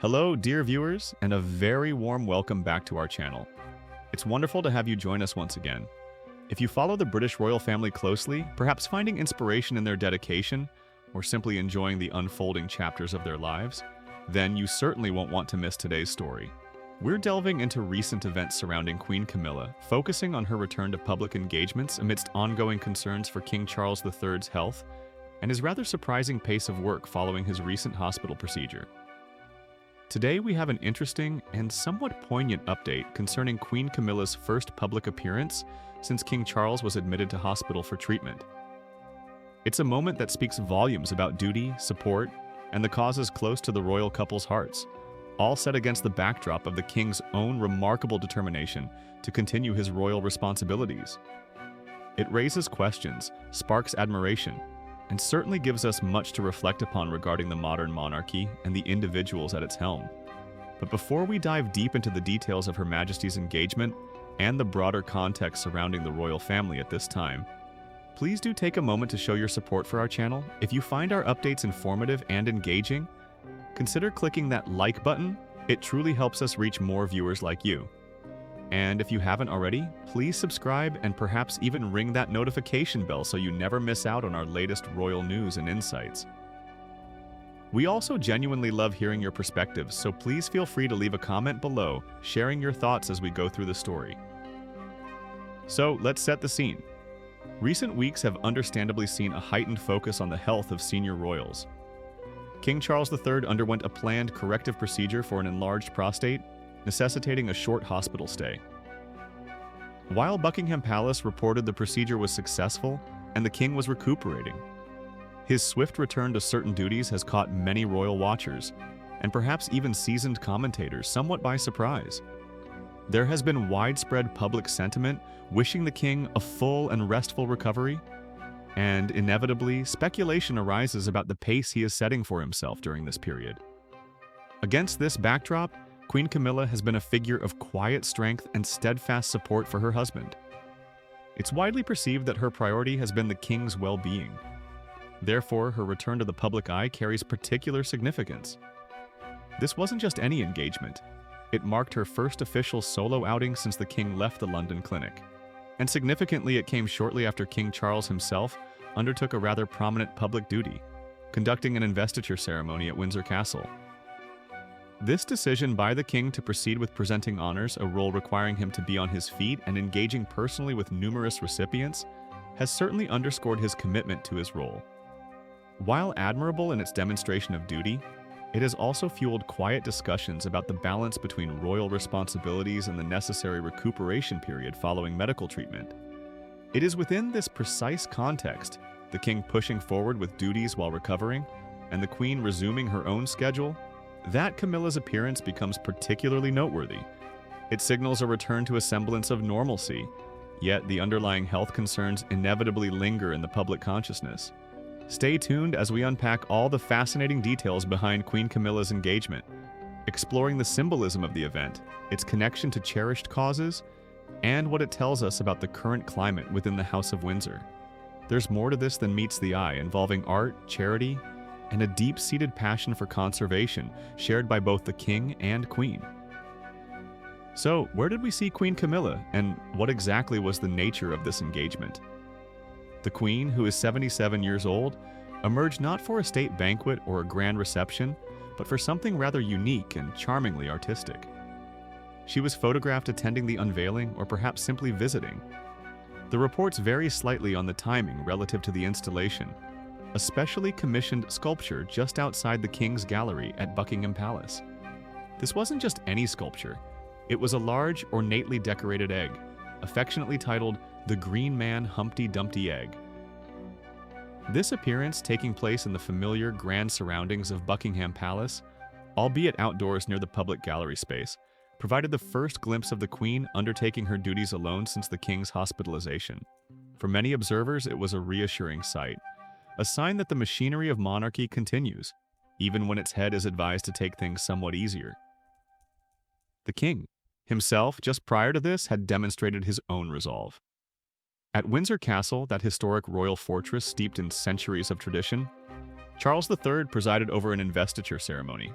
Hello, dear viewers, and a very warm welcome back to our channel. It's wonderful to have you join us once again. If you follow the British royal family closely, perhaps finding inspiration in their dedication, or simply enjoying the unfolding chapters of their lives, then you certainly won't want to miss today's story. We're delving into recent events surrounding Queen Camilla, focusing on her return to public engagements amidst ongoing concerns for King Charles III's health, and his rather surprising pace of work following his recent hospital procedure. Today we have an interesting and somewhat poignant update concerning Queen Camilla's first public appearance since King Charles was admitted to hospital for treatment. It's a moment that speaks volumes about duty, support, and the causes close to the royal couple's hearts, all set against the backdrop of the king's own remarkable determination to continue his royal responsibilities. It raises questions, sparks admiration, and certainly gives us much to reflect upon regarding the modern monarchy and the individuals at its helm. But before we dive deep into the details of Her Majesty's engagement and the broader context surrounding the royal family at this time, please do take a moment to show your support for our channel. If you find our updates informative and engaging, consider clicking that like button. It truly helps us reach more viewers like you. And if you haven't already, please subscribe and perhaps even ring that notification bell so you never miss out on our latest royal news and insights. We also genuinely love hearing your perspectives, so please feel free to leave a comment below, sharing your thoughts as we go through the story. So let's set the scene. Recent weeks have understandably seen a heightened focus on the health of senior royals. King Charles III underwent a planned corrective procedure for an enlarged prostate, necessitating a short hospital stay. While Buckingham Palace reported the procedure was successful and the king was recuperating, his swift return to certain duties has caught many royal watchers, and perhaps even seasoned commentators, somewhat by surprise. There has been widespread public sentiment wishing the king a full and restful recovery, and inevitably, speculation arises about the pace he is setting for himself during this period. Against this backdrop, Queen Camilla has been a figure of quiet strength and steadfast support for her husband. It's widely perceived that her priority has been the king's well-being. Therefore, her return to the public eye carries particular significance. This wasn't just any engagement. It marked her first official solo outing since the king left the London clinic. And significantly, it came shortly after King Charles himself undertook a rather prominent public duty, conducting an investiture ceremony at Windsor Castle. This decision by the king to proceed with presenting honors, a role requiring him to be on his feet and engaging personally with numerous recipients, has certainly underscored his commitment to his role. While admirable in its demonstration of duty, it has also fueled quiet discussions about the balance between royal responsibilities and the necessary recuperation period following medical treatment. It is within this precise context, the king pushing forward with duties while recovering, and the queen resuming her own schedule, that Camilla's appearance becomes particularly noteworthy. It signals a return to a semblance of normalcy, yet the underlying health concerns inevitably linger in the public consciousness. Stay tuned as we unpack all the fascinating details behind Queen Camilla's engagement, exploring the symbolism of the event, its connection to cherished causes, and what it tells us about the current climate within the House of Windsor. There's more to this than meets the eye, involving art, charity, and a deep-seated passion for conservation shared by both the king and queen. So, where did we see Queen Camilla, and what exactly was the nature of this engagement? The queen, who is 77 years old, emerged not for a state banquet or a grand reception, but for something rather unique and charmingly artistic. She was photographed attending the unveiling or perhaps simply visiting. The reports vary slightly on the timing relative to the installation, a specially commissioned sculpture just outside the King's Gallery at Buckingham Palace. This wasn't just any sculpture. It was a large, ornately decorated egg, affectionately titled the Green Man Humpty Dumpty Egg. This appearance, taking place in the familiar grand surroundings of Buckingham Palace, albeit outdoors near the public gallery space, provided the first glimpse of the Queen undertaking her duties alone since the King's hospitalization. For many observers, it was a reassuring sight, a sign that the machinery of monarchy continues, even when its head is advised to take things somewhat easier. The king himself, just prior to this, had demonstrated his own resolve. At Windsor Castle, that historic royal fortress steeped in centuries of tradition, Charles III presided over an investiture ceremony.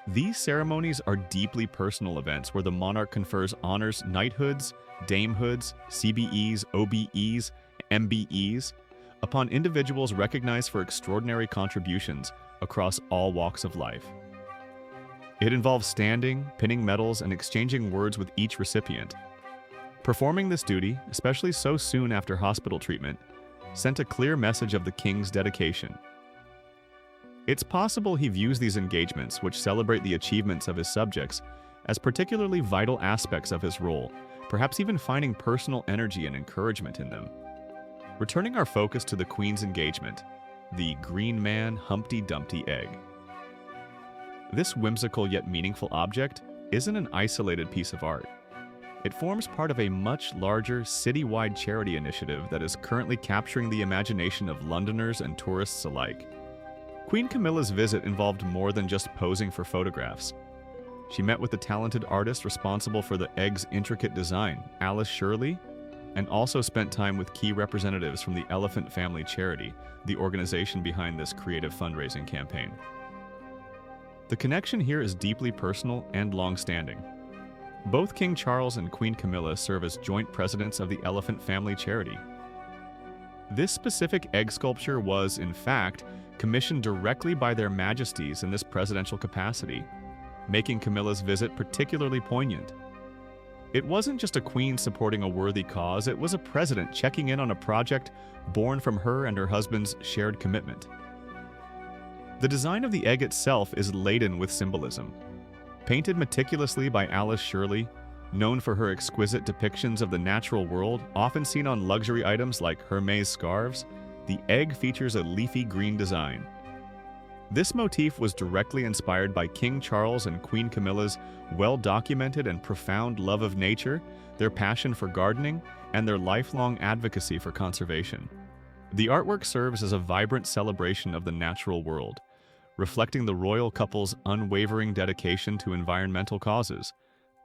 These ceremonies are deeply personal events where the monarch confers honors knighthoods, damehoods, CBEs, OBEs, MBEs upon individuals recognized for extraordinary contributions across all walks of life. It involves standing, pinning medals, and exchanging words with each recipient. Performing this duty, especially so soon after hospital treatment, sent a clear message of the king's dedication. It's possible he views these engagements, which celebrate the achievements of his subjects, as particularly vital aspects of his role, perhaps even finding personal energy and encouragement in them. Returning our focus to the Queen's engagement, the Green Man Humpty Dumpty Egg. This whimsical yet meaningful object isn't an isolated piece of art. It forms part of a much larger citywide charity initiative that is currently capturing the imagination of Londoners and tourists alike. Queen Camilla's visit involved more than just posing for photographs. She met with the talented artist responsible for the egg's intricate design, Alice Shirley, and also spent time with key representatives from the Elephant Family Charity, the organization behind this creative fundraising campaign. The connection here is deeply personal and long-standing. Both King Charles and Queen Camilla serve as joint presidents of the Elephant Family Charity. This specific egg sculpture was, in fact, commissioned directly by their majesties in this presidential capacity, making Camilla's visit particularly poignant. It wasn't just a queen supporting a worthy cause, it was a president checking in on a project born from her and her husband's shared commitment. The design of the egg itself is laden with symbolism. Painted meticulously by Alice Shirley, known for her exquisite depictions of the natural world, often seen on luxury items like Hermes scarves, the egg features a leafy green design. This motif was directly inspired by King Charles and Queen Camilla's well-documented and profound love of nature, their passion for gardening, and their lifelong advocacy for conservation. The artwork serves as a vibrant celebration of the natural world, reflecting the royal couple's unwavering dedication to environmental causes,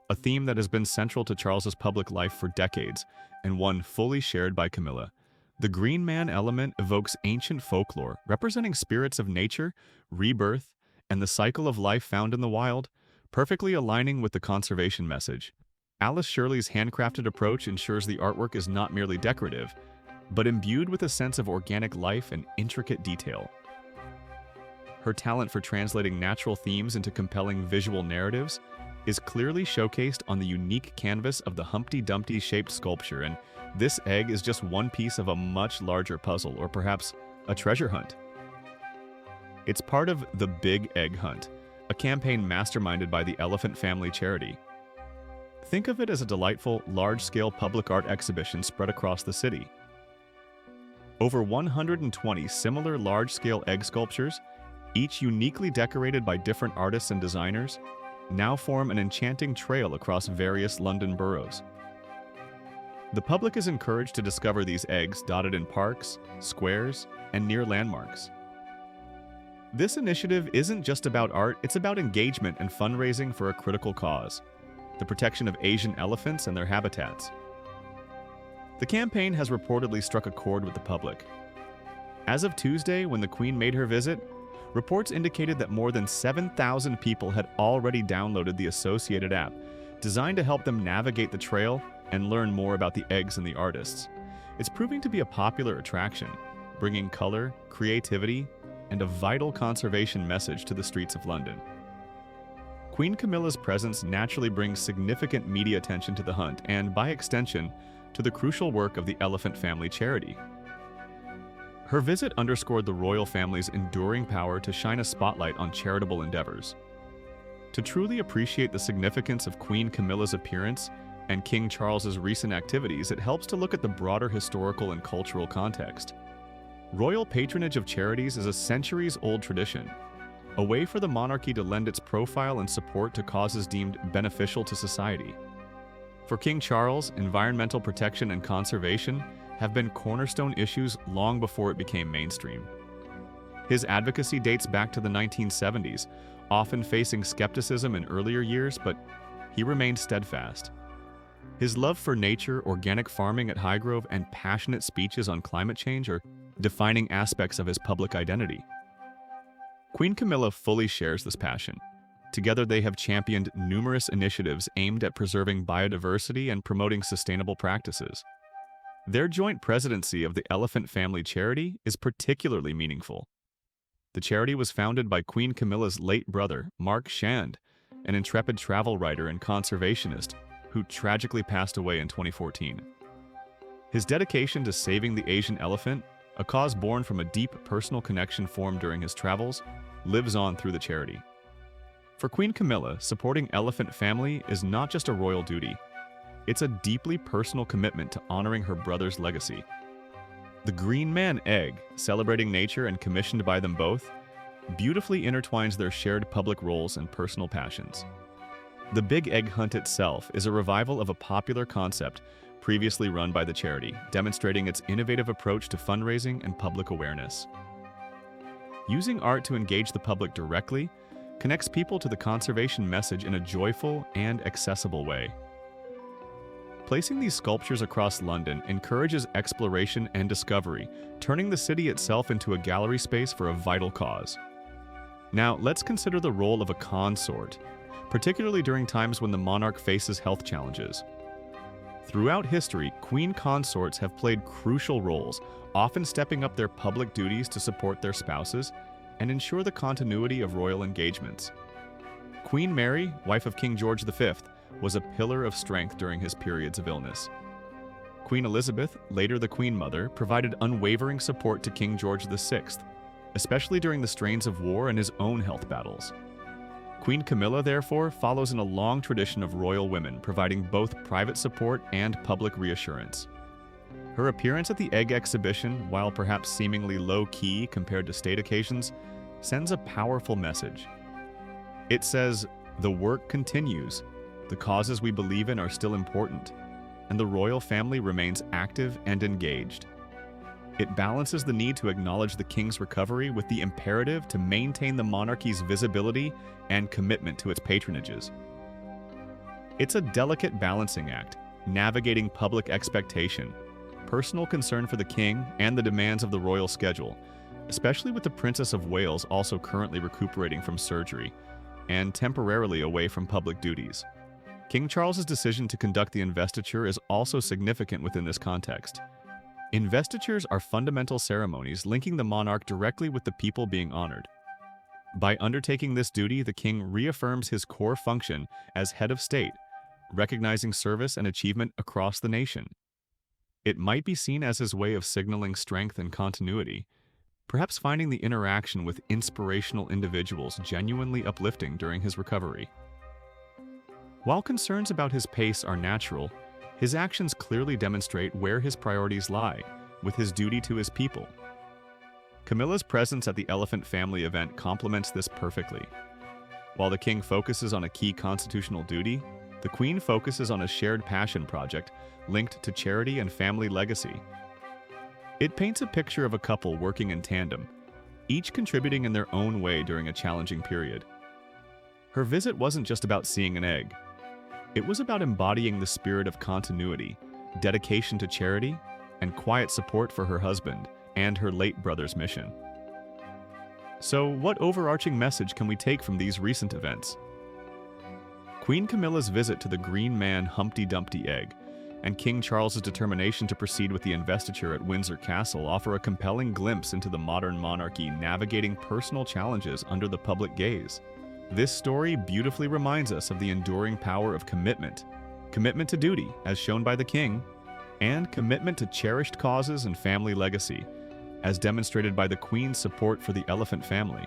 a theme that has been central to Charles's public life for decades, and one fully shared by Camilla. The Green Man element evokes ancient folklore, representing spirits of nature, rebirth, and the cycle of life found in the wild, perfectly aligning with the conservation message. Alice Shirley's handcrafted approach ensures the artwork is not merely decorative, but imbued with a sense of organic life and intricate detail. Her talent for translating natural themes into compelling visual narratives is clearly showcased on the unique canvas of the Humpty Dumpty-shaped sculpture, and this egg is just one piece of a much larger puzzle, or perhaps a treasure hunt. It's part of the Big Egg Hunt, a campaign masterminded by the Elephant Family Charity. Think of it as a delightful, large-scale public art exhibition spread across the city. Over 120 similar large-scale egg sculptures, each uniquely decorated by different artists and designers, now form an enchanting trail across various London boroughs. The public is encouraged to discover these eggs dotted in parks, squares, and near landmarks. This initiative isn't just about art, it's about engagement and fundraising for a critical cause: the protection of Asian elephants and their habitats. The campaign has reportedly struck a chord with the public. As of Tuesday, when the Queen made her visit, reports indicated that more than 7,000 people had already downloaded the associated app, designed to help them navigate the trail and learn more about the eggs and the artists. It's proving to be a popular attraction, bringing color, creativity, and a vital conservation message to the streets of London. Queen Camilla's presence naturally brings significant media attention to the hunt and, by extension, to the crucial work of the Elephant Family Charity. Her visit underscored the royal family's enduring power to shine a spotlight on charitable endeavors. To truly appreciate the significance of Queen Camilla's appearance and King Charles's recent activities, it helps to look at the broader historical and cultural context. Royal patronage of charities is a centuries-old tradition, a way for the monarchy to lend its profile and support to causes deemed beneficial to society. For King Charles, environmental protection and conservation have been cornerstone issues long before it became mainstream. His advocacy dates back to the 1970s, often facing skepticism in earlier years, but he remained steadfast. His love for nature, organic farming at Highgrove, and passionate speeches on climate change are defining aspects of his public identity. Queen Camilla fully shares this passion. Together, they have championed numerous initiatives aimed at preserving biodiversity and promoting sustainable practices. Their joint presidency of the Elephant Family Charity is particularly meaningful. The charity was founded by Queen Camilla's late brother, Mark Shand, an intrepid travel writer and conservationist who tragically passed away in 2014. His dedication to saving the Asian elephant, a cause born from a deep personal connection formed during his travels, lives on through the charity. For Queen Camilla, supporting Elephant Family is not just a royal duty. It's a deeply personal commitment to honoring her brother's legacy. The Green Man egg, celebrating nature and commissioned by them both, beautifully intertwines their shared public roles and personal passions. The Big Egg Hunt itself is a revival of a popular concept previously run by the charity, demonstrating its innovative approach to fundraising and public awareness. Using art to engage the public directly connects people to the conservation message in a joyful and accessible way. Placing these sculptures across London encourages exploration and discovery, turning the city itself into a gallery space for a vital cause. Now, let's consider the role of a consort, particularly during times when the monarch faces health challenges. Throughout history, queen consorts have played crucial roles, often stepping up their public duties to support their spouses and ensure the continuity of royal engagements. Queen Mary, wife of King George V, was a pillar of strength during his periods of illness. Queen Elizabeth, later the Queen Mother, provided unwavering support to King George VI, especially during the strains of war and his own health battles. Queen Camilla, therefore, follows in a long tradition of royal women, providing both private support and public reassurance. Her appearance at the egg exhibition, while perhaps seemingly low-key compared to state occasions, sends a powerful message. It says, "The work continues, the causes we believe in are still important, and the royal family remains active and engaged." It balances the need to acknowledge the king's recovery with the imperative to maintain the monarchy's visibility and commitment to its patronages. It's a delicate balancing act, navigating public expectation, personal concern for the king, and the demands of the royal schedule, especially with the Princess of Wales also currently recuperating from surgery and temporarily away from public duties. King Charles's decision to conduct the investiture is also significant within this context. Investitures are fundamental ceremonies linking the monarch directly with the people being honored. By undertaking this duty, the king reaffirms his core function as head of state, recognizing service and achievement across the nation. It might be seen as his way of signaling strength and continuity, perhaps finding the interaction with inspirational individuals genuinely uplifting during his recovery. While concerns about his pace are natural, his actions clearly demonstrate where his priorities lie, with his duty to his people. Camilla's presence at the Elephant Family event complements this perfectly. While the king focuses on a key constitutional duty, the queen focuses on a shared passion project linked to charity and family legacy. It paints a picture of a couple working in tandem, each contributing in their own way during a challenging period. Her visit wasn't just about seeing an egg. It was about embodying the spirit of continuity, dedication to charity, and quiet support for her husband and her late brother's mission. So, what overarching message can we take from these recent events? Queen Camilla's visit to the Green Man Humpty Dumpty egg and King Charles's determination to proceed with the investiture at Windsor Castle offer a compelling glimpse into the modern monarchy navigating personal challenges under the public gaze. This story beautifully reminds us of the enduring power of commitment to duty, as shown by the king, and commitment to cherished causes and family legacy, as demonstrated by the Queen's support for the elephant family.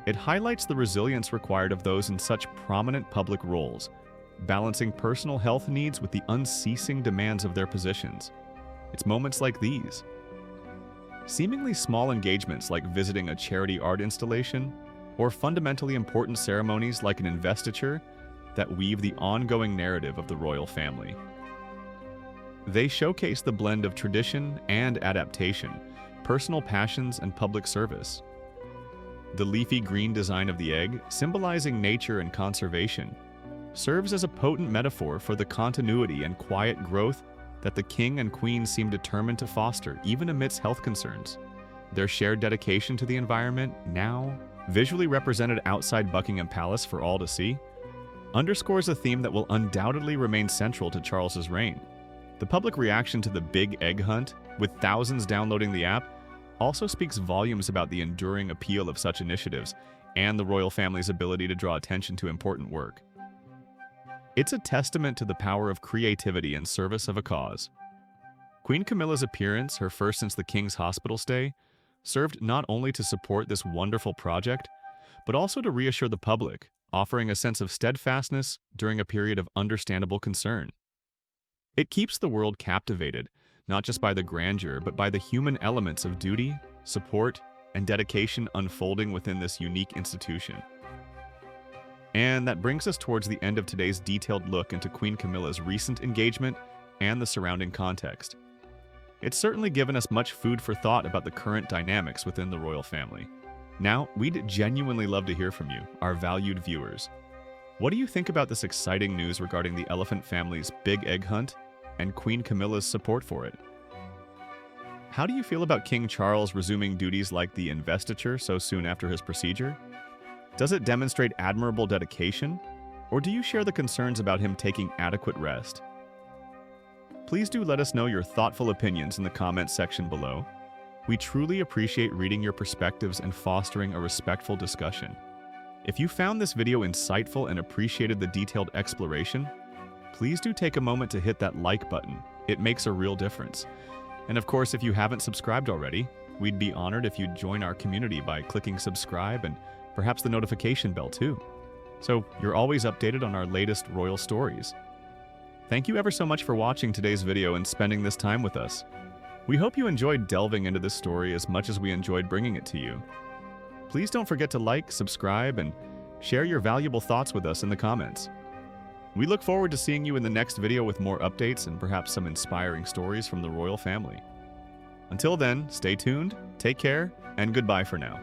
It highlights the resilience required of those in such prominent public roles, balancing personal health needs with the unceasing demands of their positions. It's moments like these, seemingly small engagements like visiting a charity art installation, or fundamentally important ceremonies like an investiture, that weave the ongoing narrative of the royal family. They showcase the blend of tradition and adaptation, personal passions and public service. The leafy green design of the egg, symbolizing nature and conservation, serves as a potent metaphor for the continuity and quiet growth that the king and queen seem determined to foster even amidst health concerns. Their shared dedication to the environment, now visually represented outside Buckingham Palace for all to see, underscores a theme that will undoubtedly remain central to Charles's reign. The public reaction to the Big Egg Hunt, with thousands downloading the app, also speaks volumes about the enduring appeal of such initiatives and the royal family's ability to draw attention to important work. It's a testament to the power of creativity in service of a cause. Queen Camilla's appearance, her first since the King's hospital stay, served not only to support this wonderful project, but also to reassure the public, offering a sense of steadfastness during a period of understandable concern. It keeps the world captivated, not just by the grandeur, but by the human elements of duty, support, and dedication unfolding within this unique institution. And that brings us towards the end of today's detailed look into Queen Camilla's recent engagement and the surrounding context. It's certainly given us much food for thought about the current dynamics within the royal family. Now, we'd genuinely love to hear from you, our valued viewers. What do you think about this exciting news regarding the elephant family's Big Egg Hunt and Queen Camilla's support for it? How do you feel about King Charles resuming duties like the investiture so soon after his procedure? Does it demonstrate admirable dedication, or do you share the concerns about him taking adequate rest? Please do let us know your thoughtful opinions in the comments section below. We truly appreciate reading your perspectives and fostering a respectful discussion. If you found this video insightful and appreciated the detailed exploration, please do take a moment to hit that like button. It makes a real difference. And of course, if you haven't subscribed already, we'd be honored if you'd join our community by clicking subscribe and perhaps the notification bell too, so you're always updated on our latest royal stories. Thank you ever so much for watching today's video and spending this time with us. We hope you enjoyed delving into this story as much as we enjoyed bringing it to you. Please don't forget to like, subscribe, and share your valuable thoughts with us in the comments. We look forward to seeing you in the next video with more updates and perhaps some inspiring stories from the royal family. Until then, stay tuned, take care, and goodbye for now.